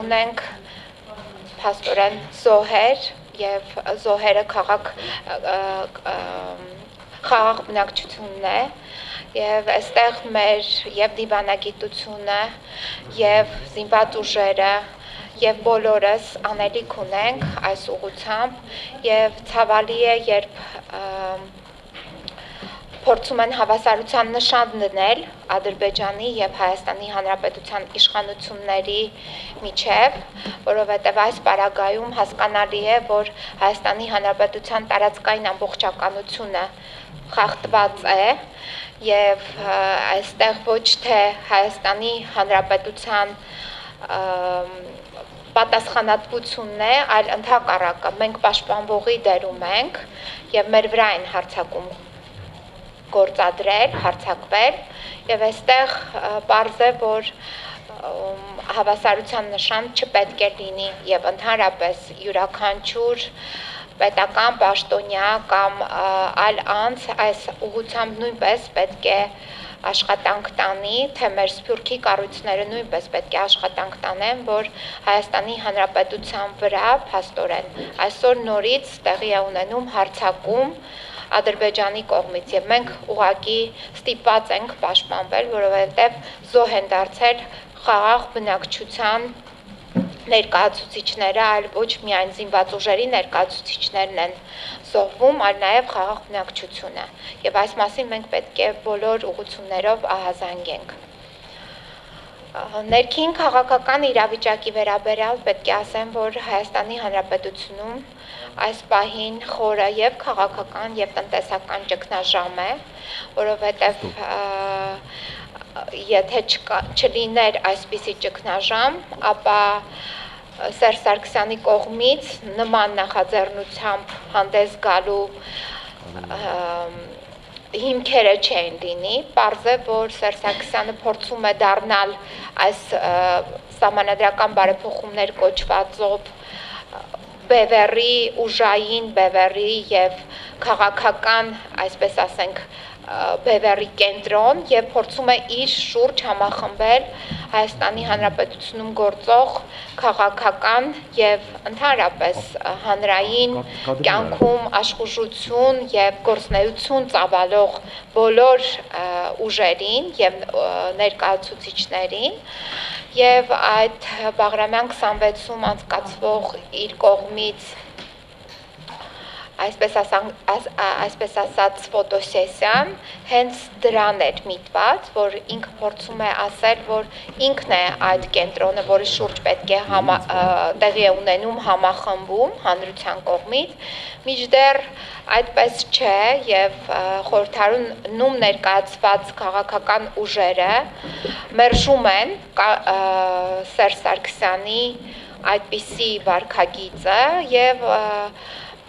Ունենք փաստորեն զոհեր եւ զոհերը խաղաղ բնակչությունն է եւ այստեղ մեր եւ դիվանագիտությունը եւ զինված ուժերը եւ բոլորս անելիք ունենք այս ուղղությամբ եւ ցավալի է երբ փորձում են հավասարության նշան դնել Ադրբեջանի եւ Հայաստանի Հանրապետության իշխանությունների միջև, որովհետեւ այս պարագայում հասկանալի է, որ Հայաստանի Հանրապետության տարածքային ամբողջականությունը խախտված է եւ այստեղ ոչ թե Հայաստանի Հանրապետության պատասխանատվությունն է, այլ ընդհակառակը մենք պաշտպանվողի դերում ենք եւ մեր վրա են հարձակում գործադրել, հարձակվել եւ այստեղ պարզ է, որ հավասարության նշան չպետք է լինի եւ ընդհանրապես յուրաքանչյուր պետական պաշտոնյա կամ այլ անձ այս ուղղությամբ նույնպես պետք է աշխատանք տանի, թե մեր սփյուռքի կառույցները նույնպես պետք է աշխատանք տանեն, որ Հայաստանի Հանրապետության վրա փաստորեն այսօր նորից տեղի է ունենում հարձակում Ադրբեջանի կողմից եւ մենք ուղղակի ստիպված ենք պաշտպանվել, որովհետեւ զոհ են դարձել խաղաղ բնակչության ներկայացուցիչները, այլ ոչ միայն զինված ուժերի ներկայացուցիչներն են զոհվում, այլ նաեւ խաղաղ բնակչությունը։ Եվ այս մասին մենք պետք է բոլոր ուղղություններով ահազանգենք։ Ներքին քաղաքական իրավիճակի վերաբերյալ պետք է ասեմ, որ Հայաստանի Հանրապետությունում այս պահին խորը եւ քաղաքական եւ տնտեսական ճգնաժամ է, որովհետեւ եթե չլիներ այսպիսի ճգնաժամ, ապա Սերժ Սարգսյանի կողմից նման նախաձեռնությամբ հանդես գալու հիմքերը չեն լինի, պարզ է, որ Սերժ Սարգսյանը փորձում է դառնալ այս սահմանադրական բարեփոխումներ կոչվածով բևեռի, ուժային բևեռի եւ քաղաքական, այսպես ասենք, բևեռի կենտրոն եւ փորձում է իր շուրջ համախմբել Հայաստանի Հանրապետությունում գործող քաղաքական եւ ընդհանրապես հանրային կյանքում աշխուժություն եւ գործունեություն ծավալող բոլոր ուժերին եւ ներկայացուցիչներին եւ այդ Բաղրամյան 26-ում անցկացվող իր կողմից այսպես ասած ֆոտոսեսիան հենց դրան էր միտված, որ ինքը փորձում է ասել, որ ինքն է այդ կենտրոնը, որի շուրջ պետք է տեղի է ունենում համախմբում հանրության կողմից, մինչդեռ այդպես չէ եւ խորհրդարանում ներկայացված քաղաքական ուժերը մերժում են Սերժ Սարգսյանի այդպիսի վարքագիծը եւ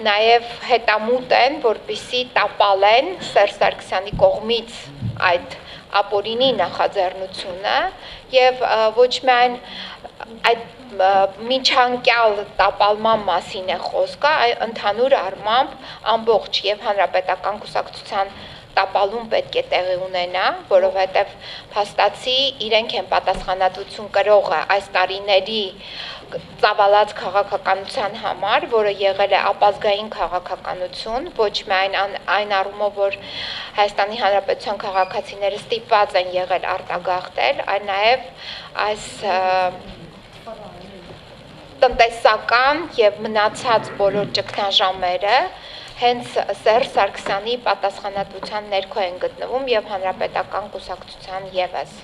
նաև հետամուտ են, որպեսզի տապալեն Սերժ Սարգսյանի կողմից այդ ապօրինի նախաձեռնությունը եւ ոչ միայն այդ միջանկյալ տապալման մասին է խոսքը, այլ ընդհանուր առմամբ ամբողջ եւ հանրապետական կուսակցության տապալում պետք է տեղի ունենա, որովհետեւ փաստացի իրենք են պատասխանատվություն կրողը այս տարիների ծավալած քաղաքականության համար, որը եղել է ապազգային քաղաքականություն, ոչ միայն այն առումով, որ Հայաստանի Հանրապետության քաղաքացիները ստիպված են եղել արտագաղթել, այլ նաև այս տնտեսական եւ մնացած բոլոր ճգնաժամերը հենց Սերժ Սարգսյանի պատասխանատվության ներքո են գտնվում եւ հանրապետական կուսակցության եւս։